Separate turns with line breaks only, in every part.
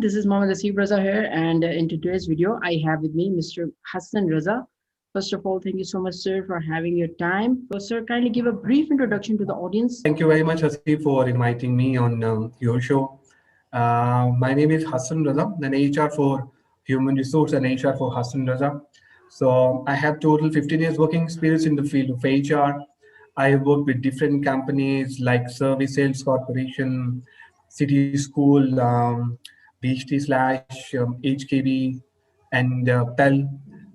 This is Mohammed Hassan Raza here, and in today's video, I have with me Mr. Hassan Raza. First of all, thank you so much, sir, for having your time. So, sir, kindly give a brief introduction to the audience.
Thank you very much, Hasi, for inviting me on your show. My name is Hassan Raza, an HR for Human Resource and HR for Hassan Raza. So I have total 15 years working experience in the field of HR. I have worked with different companies like Service Sales Corporation, City School, BHT slash HKB, and Pell.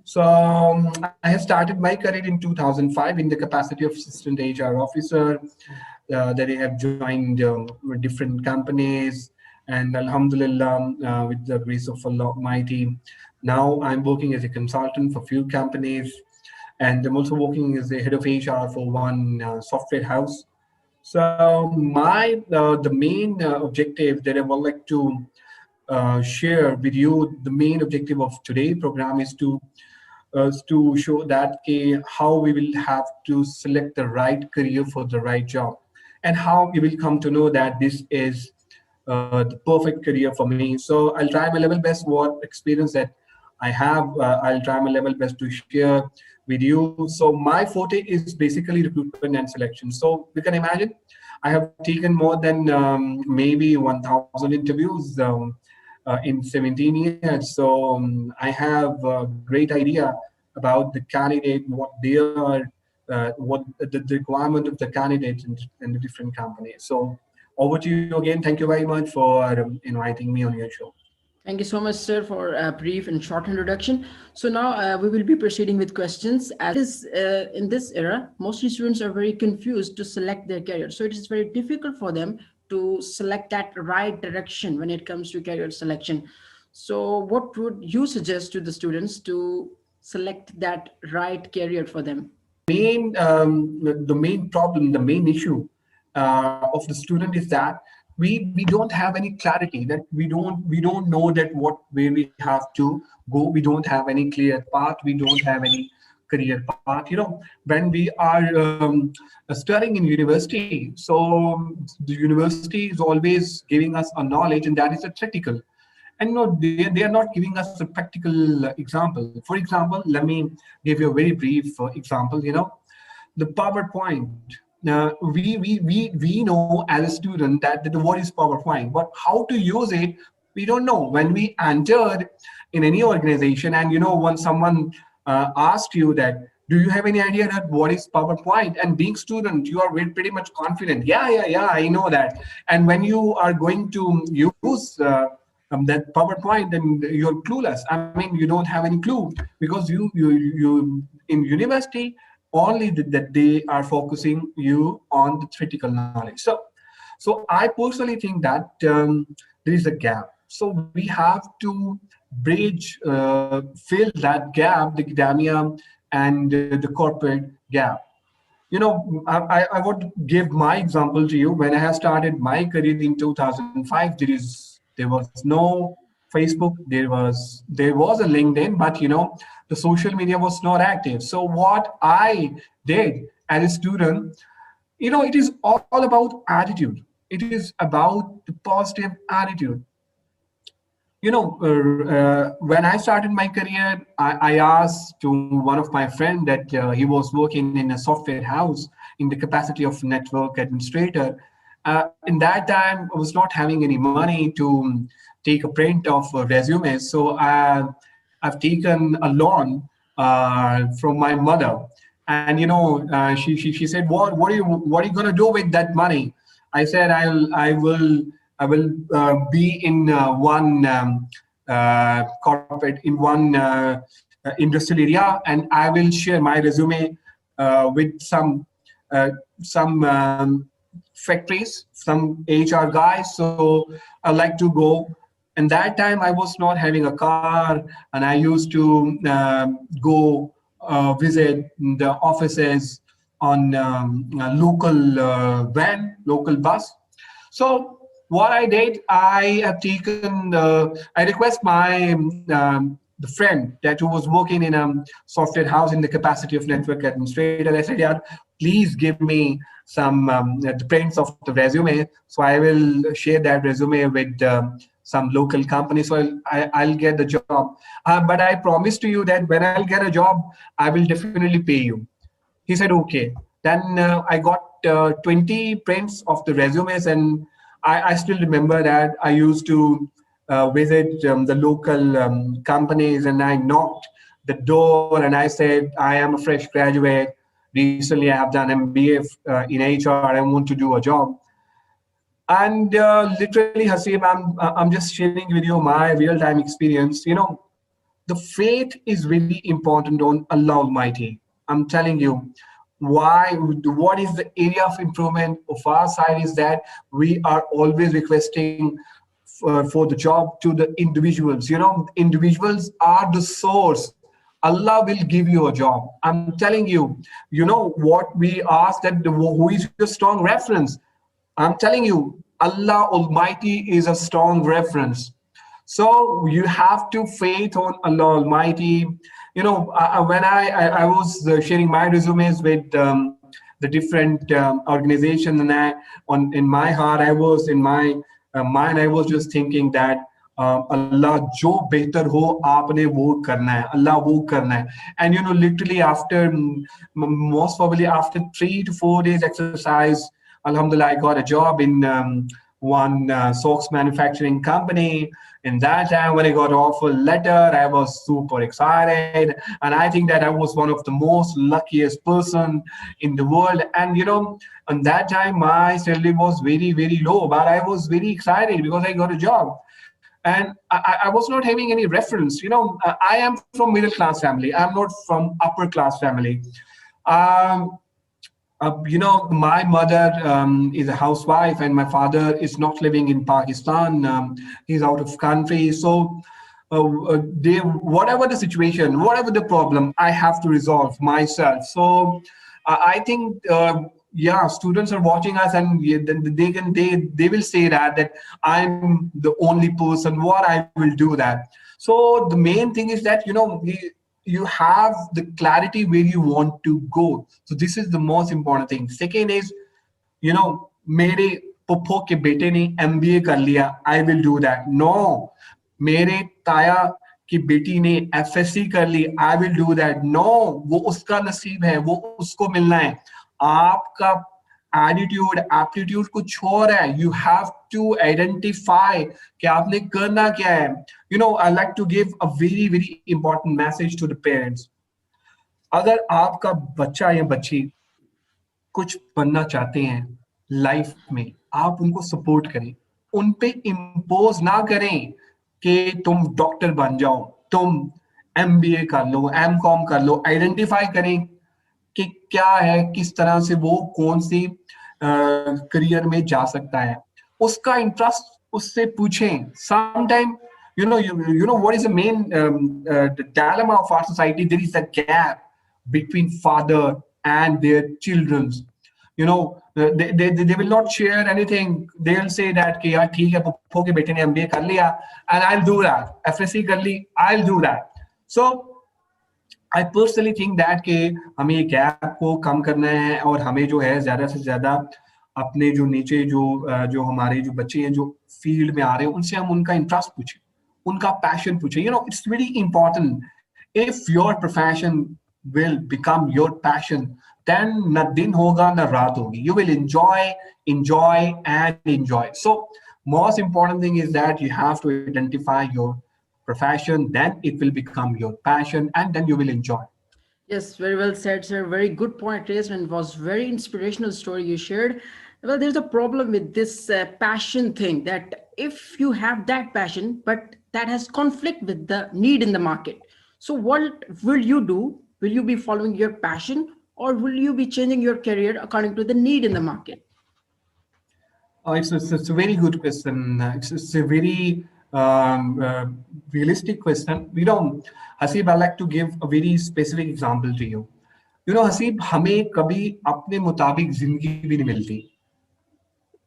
So I have started my career in 2005 in the capacity of assistant HR officer. That I have joined with different companies, and Alhamdulillah, with the grace of Allah Almighty, now I'm working as a consultant for few companies, and I'm also working as the head of HR for one software house. So the main objective that I would like to share with you, the main objective of today's program is to show that how we will have to select the right career for the right job, and how we will come to know that this is the perfect career for me. So I'll try my level best what experience that I have. I'll try my level best to share with you. So my forte is basically recruitment and selection. So you can imagine I have taken more than maybe 1,000 interviews in 17 years. So I have a great idea about the candidate, what they are, what the requirement of the candidates in the different companies. So over to you again. Thank you very much for inviting me on your show.
Thank you so much, sir, for a brief and short introduction. So now we will be proceeding with questions. As in this era, mostly students are very confused to select their career. So it is very difficult for them to select that right direction when it comes to career selection. So what would you suggest to the students to select that right career for them?
The main problem, the main issue of the student is that we don't have any clarity, that we don't know that what way we have to go. We don't have any clear path. We don't have any career path. When we are studying in university, so the university is always giving us a knowledge, and that is a theoretical. And no, they are not giving us a practical example. For example, let me give you a very brief example. The PowerPoint. We know as a student that what is PowerPoint, but how to use it, we don't know. When we entered in any organization, and when someone asked you that, do you have any idea that what is PowerPoint? And being student, you are pretty much confident. Yeah, I know that. And when you are going to use that PowerPoint, then you're clueless. I mean, you don't have any clue, because you in university only that they are focusing you on the theoretical knowledge. So I personally think that there is a gap. So we have to bridge, fill that gap, the academia and the corporate gap. I would give my example to you. When I have started my career in 2005, there was no Facebook, there was a LinkedIn, but the social media was not active. So what I did as a student, it is all about attitude. It is about the positive attitude. When I started my career, I asked to one of my friends that he was working in a software house in the capacity of network administrator. In that time, I was not having any money to take a print of resumes. So I've taken a loan from my mother. And she said, what are you going to do with that money? I said, I will be in one corporate, in one industrial area, and I will share my resume with some factories, some HR guys. So I like to go. And that time I was not having a car, and I used to go visit the offices on a local van, local bus. So what I did, I have taken, I request my the friend that who was working in a software house in the capacity of network administrator. I said, yeah, please give me some the prints of the resume. So I will share that resume with some local company, so I'll get the job. But I promise to you that when I'll get a job, I will definitely pay you. He said, okay. Then I got 20 prints of the resumes, and I still remember that I used to visit the local companies, and I knocked the door and I said, I am a fresh graduate. Recently, I have done MBA in HR. I want to do a job. And literally, Hasib, I'm just sharing with you my real-time experience. The faith is very important on Allah Almighty. I'm telling you, why? What is the area of improvement of our side is that we are always requesting for the job to the individuals. Individuals are the source. Allah will give you a job. I'm telling you. What we ask that who is your strong reference? I'm telling you, Allah Almighty is a strong reference. So you have to faith on Allah Almighty. When I was sharing my resumes with the different organizations, and in my heart, I was in my mind, I was just thinking that Allah jo behtar ho aapne wo karna hai, Allah wo karna hai. And literally after most probably after 3 to 4 days exercise, Alhamdulillah, I got a job in one socks manufacturing company. In that time, when I got offer letter, I was super excited, and I think that I was one of the most luckiest person in the world. And on that time, my salary was very, very low, but I was very excited because I got a job. And I was not having any reference. I am from middle class family. I'm not from upper class family. Um, my mother is a housewife, and my father is not living in Pakistan. He's out of country. So, whatever the situation, whatever the problem, I have to resolve myself. So, I think, yeah, students are watching us, and they will say that I'm the only person. What I will do that. So the main thing is that you have the clarity where you want to go. So this is the most important thing. Second is, मेरे पुप्पो के बेटे ने MBA कर लिया, I will do that. No, मेरे ताया की बेटी ने FSC कर ली, I will do that. No, वो उसका नसीब है, वो उसको मिलना है. आपका एटीट्यूड एप्टीट्यूड कुछ और है. You have to identify कि आपने करना क्या है. I like to give a very, very important message to the parents. अगर आपका बच्चा या बच्ची कुछ बनना चाहते हैं लाइफ में, आप उनको सपोर्ट करें. उन पे इम्पोज ना करें कि तुम डॉक्टर बन जाओ, तुम MBA कर लो, MCOM कर लो. आइडेंटिफाई करें कि क्या है, किस तरह से वो कौन सी करियर में जा सकता है. उसका इंटरेस्ट उससे पूछें. Sometime, what is the main the dilemma of our society? There is a gap between father and their children. They will not share anything. They'll say that कि यार ठीक है, पप्पो के बेटे ने MBA कर लिया, and I'll do that. FSC कर ली, I'll do that. So I personally think that कि हमें ये गैप को कम करना है, और हमें जो है ज्यादा से ज्यादा अपने जो नीचे जो हमारे जो बच्चे हैं जो फील्ड में आ रहे हैं, उनसे हम उनका इंटरेस्ट पूछें, उनका पैशन पूछें. It's very important. If your profession will become your passion, then na din hoga na raat hogi. You will enjoy and enjoy. So most important thing is that you have to identify your profession, then it will become your passion, and then you will enjoy.
Yes, very well said, sir. Very good point raised, and was very inspirational story you shared. Well, there's a problem with this passion thing, that if you have that passion, but that has conflict with the need in the market. So what will you do? Will you be following your passion, or will you be changing your career according to the need in the market?
It's a very good question. It's a very realistic question. Hasib, I like to give a very specific example to you. Hasib, हमें कभी अपने मुताबिक जिंदगी भी नहीं मिलती.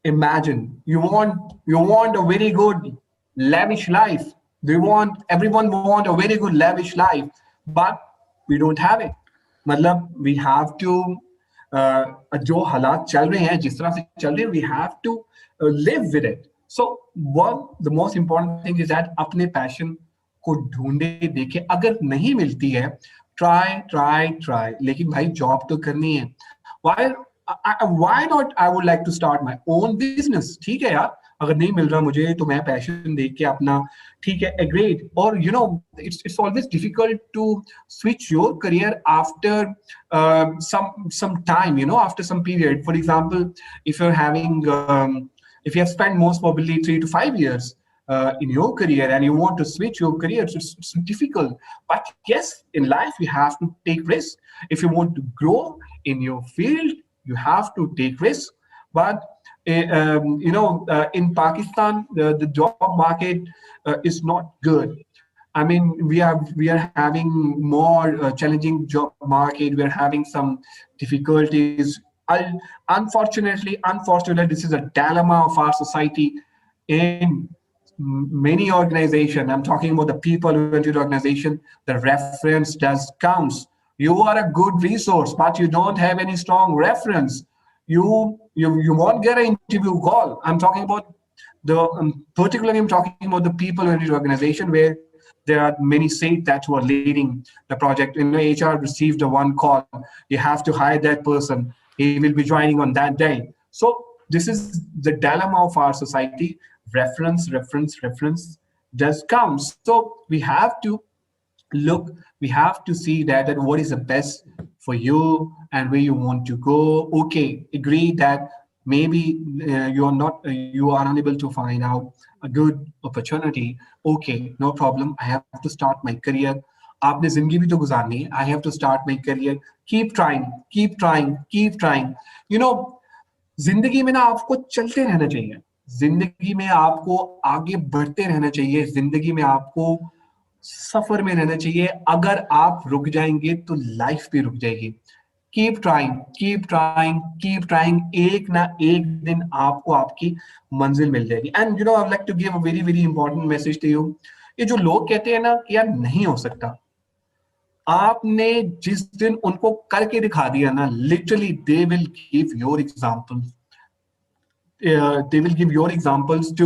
Imagine you want a very good lavish life. Everyone want a very good lavish life, but we don't have it. मतलब we have to जो हालात चल रहे हैं, जिस तरह से चल रहे हैं, we have to live with it. So the most important thing is that अपने पैशन को ढूंढे, देखे, अगर नहीं मिलती है ट्राई ट्राई ट्राई, लेकिन भाई जॉब तो करनी है। Why not, I would like to start my own business. ठीक है यार, अगर नहीं मिल रहा मुझे तो मैं पैशन देख के अपना, ठीक है, ग्रेट। और you know it's always difficult to switch your career after some time, you know, after some period. For example, if you're having if you have spent most probably 3 to 5 years in your career and you want to switch your career, it's difficult. But yes, in life you have to take risks. If you want to grow in your field, you have to take risks. But in Pakistan, the job market is not good. I mean, we are having more challenging job market. We are having some difficulties. Unfortunately, this is a dilemma of our society. In many organization, I'm talking about the people who went to the organization, the reference does counts. You are a good resource, but you don't have any strong reference. You won't get an interview call. I'm talking about particularly I'm talking about the people in the organization where there are many said that who are leading the project. You know, HR received a one call. You have to hire that person. He will be joining on that day. So this is the dilemma of our society. Reference does count. So we have to look, we have to see that what is the best for you and where you want to go. Okay, agree that maybe you are unable to find out a good opportunity. Okay, no problem, I have to start my career. आपने जिंदगी भी तो गुजारनी है. I have to start my career. Keep trying. You know, जिंदगी में ना आपको चलते रहना चाहिए. जिंदगी में आपको आगे बढ़ते रहना चाहिए. जिंदगी में आपको सफर में रहना चाहिए. अगर आप रुक जाएंगे तो लाइफ भी रुक जाएगी. Keep trying. एक ना एक दिन आपको आपकी मंजिल मिल जाएगी. And you know, I would like to give a very very important message to you. ये जो लोग कहते हैं ना कि यार नहीं हो सकता, आपने जिस दिन उनको करके दिखा दिया ना, literally they will give your example. They will give your examples to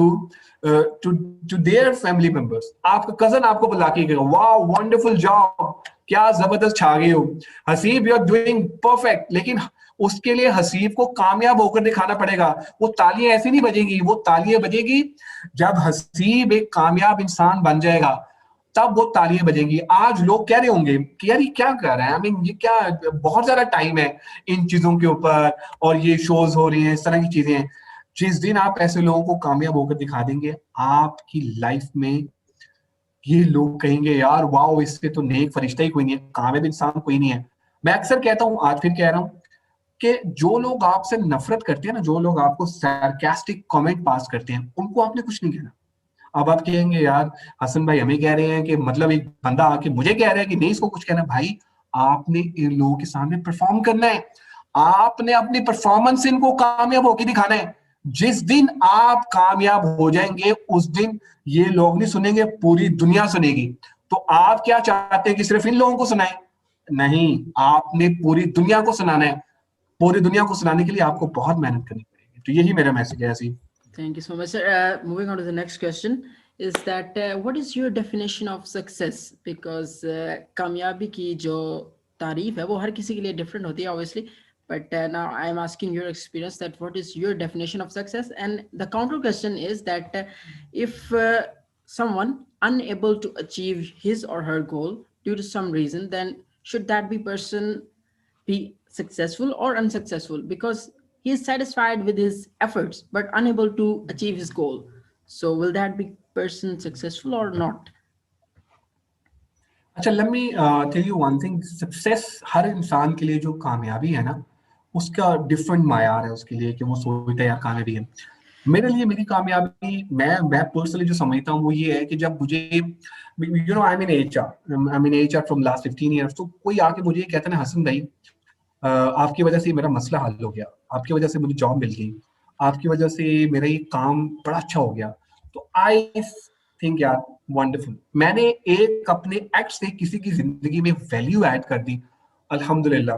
their family members. आपका कजन आपको बुला के कहेगा, वाओ वंडरफुल जॉब, क्या जबरदस्त छा गए हो Haseeb, you are doing perfect. लेकिन उसके लिए हसीब को कामयाब होकर दिखाना पड़ेगा. वो तालियां ऐसे नहीं बजेंगी. वो तालियां बजेगी जब हसीब एक कामयाब इंसान बन जाएगा, तब वो तालियां बजेंगी. आज लोग कह रहे होंगे कि यार ये क्या कर रहा है, आई मीन ये क्या, बहुत ज्यादा टाइम है इन चीजों के ऊपर और ये शोज हो रही हैं, इस तरह की चीजें हैं. जिस दिन आप ऐसे लोगों को कामयाब होकर दिखा देंगे, आपकी लाइफ में ये लोग कहेंगे यार वाओ, इससे तो नेक फरिश्ता ही कोई नहीं है, कामयाब इंसान कोई नहीं है. मैं अक्सर कहता हूं, आज फिर कह रहा हूं, कि जो लोग आपसे नफरत करते हैं ना, जो लोग आपको सार्कास्टिक कमेंट पास करते हैं, उनको आपने कुछ नहीं कहना. अब आप कहेंगे यार हसन भाई हमें कह रहे हैं कि मतलब एक बंदा आके मुझे कह रहा है कि नहीं इसको कुछ कहना. भाई आपने इन लोगों के सामने परफॉर्म करना है. आपने अपनी परफॉर्मेंस इनको कामयाब होकर दिखाना है. जिस दिन आप कामयाब हो जाएंगे उस दिन ये लोग नहीं सुनेंगे, पूरी दुनिया सुनेगी. तो आप क्या चाहते हैं कि सिर्फ इन लोगों को सुनाएं? नहीं, आपने पूरी दुनिया को सुनाना है. पूरी दुनिया को सुनाने के लिए आपको बहुत मेहनत करनी पड़ेगी. तो यही मेरा मैसेज है. ऐसी
Thank you so much, sir. Moving on to the next question is that what is your definition of success? Because कामयाबी की जो तारीफ है वो हर किसी के लिए different होती है obviously. But now I am asking your experience that what is your definition of success? And the counter question is that if someone unable to achieve his or her goal due to some reason, then should that be person be successful or unsuccessful? Because he is satisfied with his efforts but unable to achieve his goal. So will that be person successful or not?
अच्छा, let me tell you one thing. Success हर इंसान के लिए जो कामयाबी है ना, उसका डिफरेंट मायार है उसके लिए कि वो सोचता है यार कामयाबी है. मेरे लिए मेरी कामयाबी, मैं पर्सनली जो समझता हूँ वो ये है कि जब मुझे, you know, I mean HR from last 15 years. तो कोई आके मुझे कहता है ना हसन भाई आपकी वजह से मेरा मसला हल हो गया, आपकी वजह से मुझे जॉब मिल गई, आपकी वजह से मेरा ये काम बड़ा अच्छा हो गया, तो आई थिंक यार वंडरफुल, मैंने एक अपने एक्ट से किसी की जिंदगी में वैल्यू ऐड कर दी, अल्हम्दुलिल्लाह.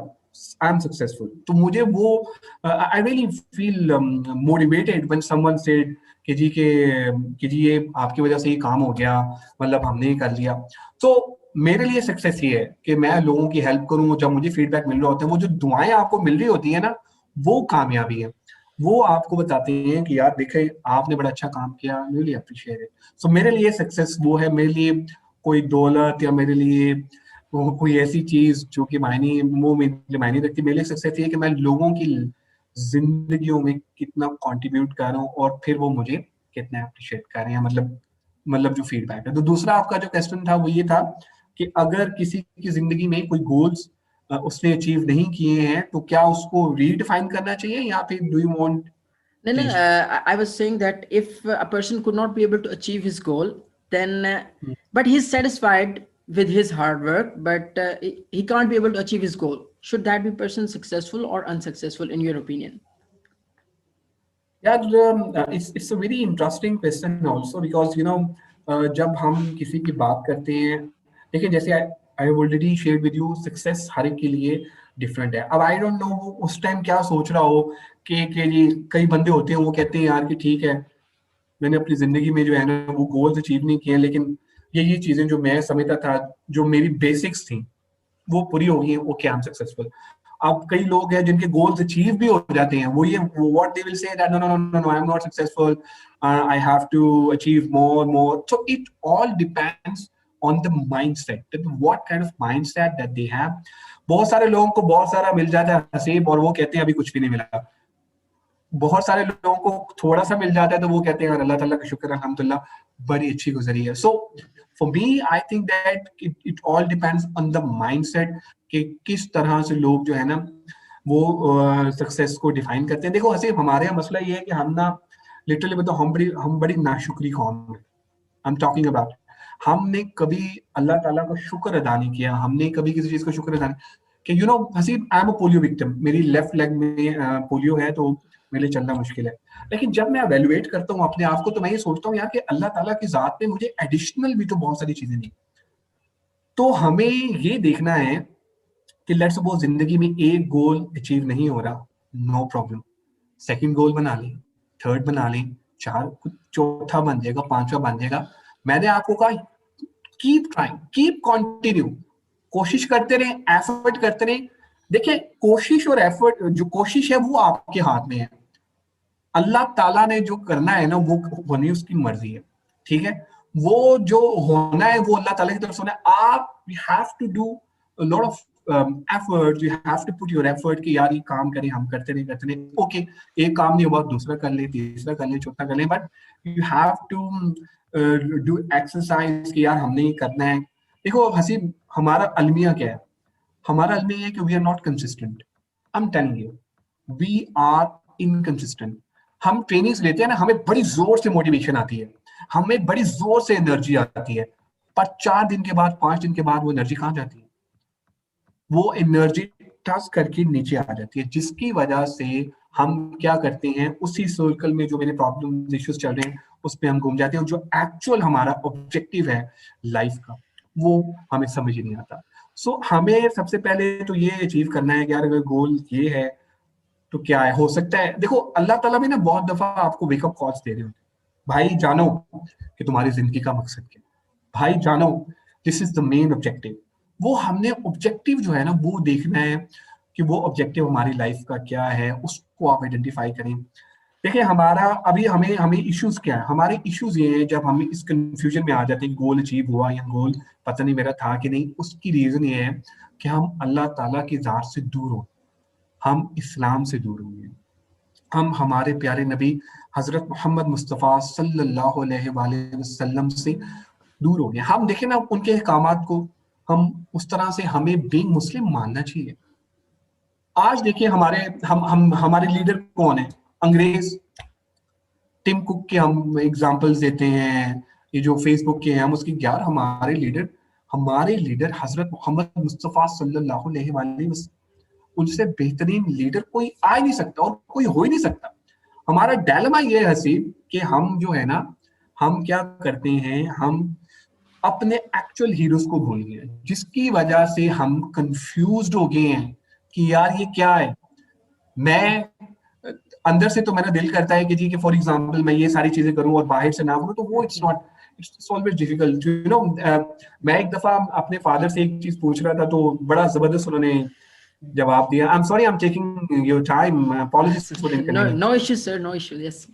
आई एम सक्सेसफुल, तो मुझे वो I really feel motivated when someone said कि जी ये आपकी वजह से ये काम हो गया, मतलब हमने ये कर लिया। तो मेरे लिए सक्सेस ये है कि मैं लोगों की हेल्प करूं, जब मुझे फीडबैक मिल रहा होता है, वो जो दुआएं आपको मिल रही होती है ना, वो कामयाबी है। वो आपको बताते हैं कि यार देखे आपने बड़ा अच्छा काम किया, रियली अप्रिशिएट इट। सो मेरे लिए सक्सेस वो है, मेरे लिए कोई दौलत या मेरे लिए वो कोई ऐसी चीज जो कि मायने रखती, मेरे लिए सक्सेस ये है कि मैं लोगों की जिंदगियों में कितना कंट्रीब्यूट कर रहा हूँ और फिर वो मुझे कितना अप्रिशिएट कर रहे हैं, मतलब जो फीडबैक है। तो दूसरा आपका जो क्वेश्चन था वो ये था कि अगर किसी की जिंदगी में कोई गोल्स उसने अचीव नहीं किए हैं तो क्या उसको रीडिफाइन करना चाहिए या फिर do you want?
No, no,
please.
I was saying that if a person could not be able to achieve his goal, then, but he's satisfied with his hard work, but he can't be able to achieve his goal. Should that be person successful or unsuccessful, in your opinion?
यार it's a very interesting question also because जब हम किसी की बात करते हैं, देखिए जैसे I already share with you, success हर एक के लिए डिफरेंट है। अब आई डोंट नो वो उस टाइम क्या सोच रहा हो कि जी कई बंदे होते हैं वो कहते हैं यार कि ठीक है मैंने अपनी जिंदगी में जो है ना वो गोल्स अचीव नहीं किए, लेकिन ये चीजें जो मैं समझता था, जो मेरी बेसिक्स थी वो पूरी हो गई है, ओके आई एम सक्सेसफुल। अब कई लोग हैं जिनके गोल्स अचीव भी हो जाते हैं, वो ये what they will say that no no no no I am not successful, I have to achieve more. So it all depends on the mindset, that what kind of mindset that they have. बहुत सारे लोगों को बहुत सारा मिल जाता है नसीब और वो कहते हैं अभी कुछ भी नहीं मिला। बहुत सारे लोगों को थोड़ा सा मिल जाता है तो वो कहते हैं अल्लाह ताला का शुक्र अल्हम्दुलिल्लाह बड़ी अच्छी गुजरी है। So for me I think that it all depends on the mindset कि किस तरह से लोग जो है ना वो सक्सेस को डिफाइन करते हैं। देखो हसीब हमारे यहाँ मसला ये है कि हम ना लिटरली बताओ हम बड़ी नाशुक्री कौम है। आई एम टॉकिंग अबाउट हमने कभी अल्लाह ताला का शुक्र अदा नहीं किया, हमने कभी किसी चीज का शुक्र अदा नहीं कि Haseeb I am a polio victim, मेरी लेफ्ट लेग में पोलियो है तो मेरे लिए चलना मुश्किल है। लेकिन जब मैं एवेल्युएट करता हूँ अपने आप को तो मैं ये सोचता हूँ यार कि अल्लाह ताला की जात ने मुझे एडिशनल भी तो बहुत सारी चीजें दी। तो हमें ये देखना है कि लेट्स सपोज जिंदगी में एक गोल अचीव नहीं हो रहा, नो प्रॉब्लम, सेकंड गोल बना लें, थर्ड बना लें, चार चौथा बन जाएगा, पांचवा बन जाएगा। मैंने आपको कहा कीप ट्राइंग, कीप कंटिन्यू, कोशिश करते रहे, एफर्ट करते रहे। देखिए कोशिश और एफर्ट, जो कोशिश है वो आपके हाथ में है, अल्लाह ताला ने जो करना है ना वो होनी उसकी मर्जी है, ठीक है। वो जो होना है वो अल्लाह ताला की तरफ से होना है। आप you have to do lot of effort, you have to put your effort कि यार ये काम करें, हम करते नहीं ओके, एक काम नहीं हुआ दूसरा कर ले, तीसरा कर ले, चौथा कर ले, but you have to do exercise कि यार हमने ये करना है। देखो हसीब हमारा अलमिया क्या है, हमारा अलमिया ये है कि we are not consistent. I am telling you we are inconsistent. हम ट्रेनिंग्स लेते हैं ना, हमें बड़ी जोर से मोटिवेशन आती है, हमें बड़ी जोर से एनर्जी आती है, पर 4 दिन के बाद 5 दिन के बाद वो एनर्जी कहाँ जाती है? वो एनर्जी टच करके नीचे आ जाती है, जिसकी वजह से हम क्या करते हैं उसी सर्कल में जो मेरे प्रॉब्लम इश्यूज चल रहे हैं उस पर हम घूम जाते हैं। जो एक्चुअल हमारा ऑब्जेक्टिव है लाइफ का वो हमें समझ ही नहीं आता। सो हमें सबसे पहले तो ये अचीव करना है कि यार अगर गोल ये है तो क्या है, हो सकता है देखो अल्लाह ताला भी ना बहुत दफा आपको वेकअप कॉल्स दे रहे होते हैं, भाई जानो कि तुम्हारी जिंदगी का मकसद क्या है, भाई जानो this is the main objective. वो हमने ऑब्जेक्टिव जो है ना वो देखना है कि वो ऑब्जेक्टिव हमारी लाइफ का क्या है, उसको आप आइडेंटिफाई करें। देखिए हमारा अभी हमें हमें इश्यूज क्या है, हमारे इश्यूज ये हैं जब हम इस कंफ्यूजन में आ जाते हैं गोल अचीव हुआ या गोल पता नहीं मेरा था कि नहीं, उसकी रीजन ये है कि हम अल्लाह ताला की जात से दूर हो, हम इस्लाम से दूर हुए हैं, हम हमारे प्यारे नबी हजरत मोहम्मद मुस्तफ़ा सल्लल्लाहु अलैहि वसल्लम से दूर हो गए। हम देखें ना उनके अहकामात को, हम उस तरह से हमें बीइंग मुस्लिम मानना चाहिए। आज देखिए हम हमारे लीडर कौन है, अंग्रेज। टिम कुक के हम एग्जांपल्स देते हैं, ये जो फेसबुक के हैं हम उसकी, यार हमारे लीडर हजरत मोहम्मद मुस्तफ़ा सल्लल्लाहु अलैहि वसल्लम, उनसे बेहतरीन लीडर कोई आ ही नहीं सकता और कोई हो ही नहीं सकता। हमारा डायलेमा ये है हसीब कि हम जो है ना हम क्या करते हैं, हम अपने एक्चुअल हीरोज को भूल गए, जिसकी वजह से हम कंफ्यूज्ड हो गए हैं कि यार ये क्या है। मैं अंदर से तो मेरा दिल करता है कि जी कि फॉर एग्जांपल मैं ये सारी चीजें करूं और बाहर से ना करूं, तो वो it's always difficult, you know. मैं एक दफा अपने फादर से एक चीज पूछ रहा था, तो बड़ा जबरदस्त उन्होंने जवाब दिया। I am sorry, I am taking your time, apologies for the
No,
inconvenience.
no issue, sir. No issue. Yes.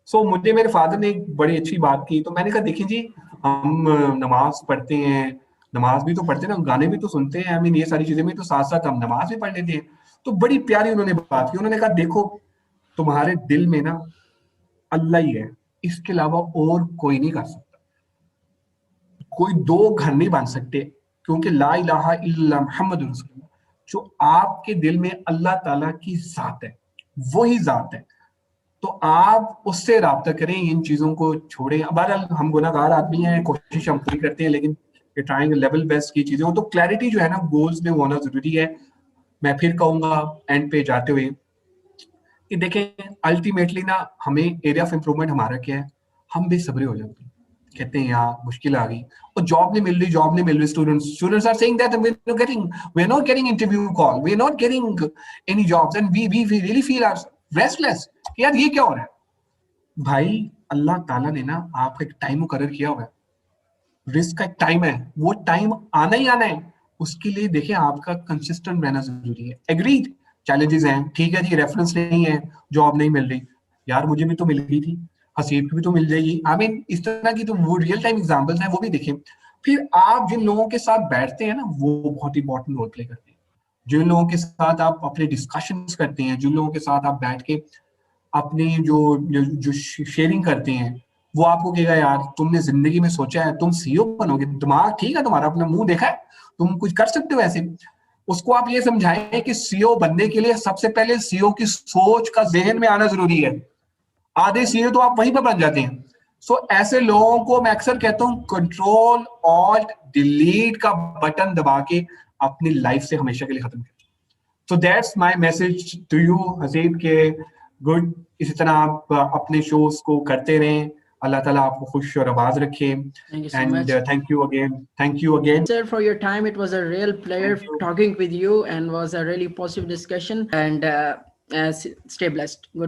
सो मुझे मेरे फादर ने एक बड़ी अच्छी बात की, तो मैंने कहा देखिए जी, हम नमाज पढ़ते हैं, नमाज भी तो पढ़ते हैं ना, गाने भी तो सुनते हैं, आई मीन ये सारी चीजें भी तो साथ साथ हम नमाज भी पढ़ लेते हैं। तो बड़ी प्यारी उन्होंने बात की, उन्होंने कहा देखो तुम्हारे दिल में ना अल्लाह ही है, इसके अलावा और कोई नहीं कर सकता। कोई दो घर नहीं बन सकते, क्योंकि ला इलाहा इल्लल्लाह मुहम्मद रसूलुल्लाह, जो आपके दिल में अल्लाह ताला की जात है, वही जात है। तो आप उससे राब्ता करें, इन चीजों को छोड़ें। बहरहाल हम गुनाहगार आदमी हैं, कोशिश हम पूरी करते हैं, लेकिन ट्राइंग लेवल बेस्ट की चीजें हो, तो क्लैरिटी जो है ना गोल्स में होना जरूरी है। मैं फिर कहूंगा एंड पे जाते हुए कि देखें अल्टीमेटली ना हमें एरिया ऑफ इम्प्रूवमेंट हमारा क्या है, हम बेसब्रे हो जाते हैं, कहते हैं यार मुश्किल आ गई और जॉब नहीं मिल रही, जॉब नहीं मिल रही। Students are saying that we are not getting interview call, we are not getting any jobs and we really feel are restless कि यार ये क्या हो रहा है। भाई अल्लाह ताला ने ना आपका एक टाइम मुकर्रर किया हुआ है, रिस्क का एक टाइम है, वो टाइम आना ही आना है। उसके लिए देखिए आपका कंसिस्टेंट रहना जरूरी है। एग्रीड, चैलेंजेस हैं, ठीक है जी, रेफरेंस नहीं है, जॉब नहीं मिल रही, यार मुझे भी तो मिल गई थी, हसीब की भी तो मिल जाएगी। आई मीन इस तरह की तो वो रियल टाइम एग्जांपल्स हैं, वो भी देखें। फिर आप जिन लोगों के साथ बैठते हैं ना, वो बहुत इंपॉर्टेंट रोल प्ले करते हैं। जिन लोगों के साथ आप अपने डिस्कशंस करते हैं, जिन लोगों के साथ आप बैठ के अपनी जो शेयरिंग करते हैं, वो आपको कहेगा यार तुमने जिंदगी में सोचा है तुम सीईओ बनोगे, दिमाग ठीक है तुम्हारा, अपना मुंह देखा है, तुम कुछ कर सकते हो ऐसे। उसको आप ये समझाएं कि सीईओ बनने के लिए सबसे पहले सीईओ की सोच का जहन में आना जरूरी है। आधे सीईओ तो आप वहीं पर बन जाते हैं। सो ऐसे लोगों को मैं अक्सर कहता हूँ कंट्रोल ऑल्ट डिलीट का बटन दबा के अपनी लाइफ से हमेशा के लिए खत्म कर। So that's my message to you, Haseeb, के गुड, इसी तरह आप अपने शोज को करते रहें, अल्लाह ताला आपको खुश और आबाद रखे।
Thank you so
and
much,
thank you again
sir, for your time. It was a real pleasure talking with you and was a really positive discussion. And stay blessed. Good.